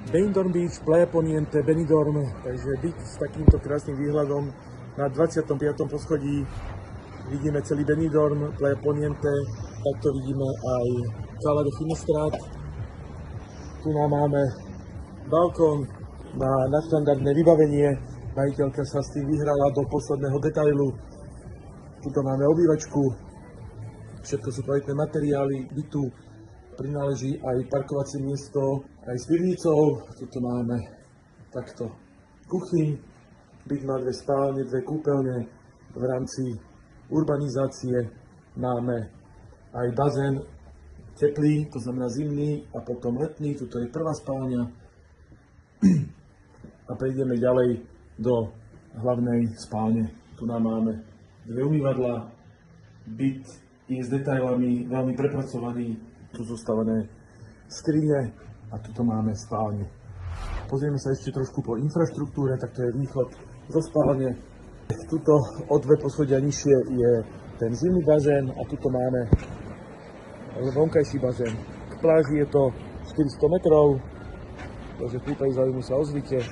Benidorm Beach, Playa Poniente, Benidorm, takže byť s takýmto krásnym výhľadom na 25. poschodí. Vidíme celý Benidorm, Playa Poniente, takto vidíme aj Cala de Finisterre. Tu máme balkón na nadštandardné vybavenie. Majiteľka sa s tým vyhrala do posledného detailu. Tuto máme obývačku, všetko sú kvalitné materiály, bytu prináleží aj parkovacie miesto, aj s pivnicou. Tuto máme takto kuchyň, byt má 2 spálne, 2 kúpeľne. V rámci urbanizácie máme aj bazén teplý, to znamená zimný, a potom letný. Tuto je prvá spálňa a prejdeme ďalej do hlavnej spálne. Tu nám máme 2 umývadlá, byt je s detailami, veľmi prepracovaný. Tu zostavené skrine a tuto máme spálňu. Pozrieme sa ešte trošku po infraštruktúre, tak to je východ zo spálne. Tuto o 2 poschodia nižšie je ten zimný bazén a tuto máme vonkajší bazén. K pláži je to 400 metrov, takže v prípade záujmu sa ozvite.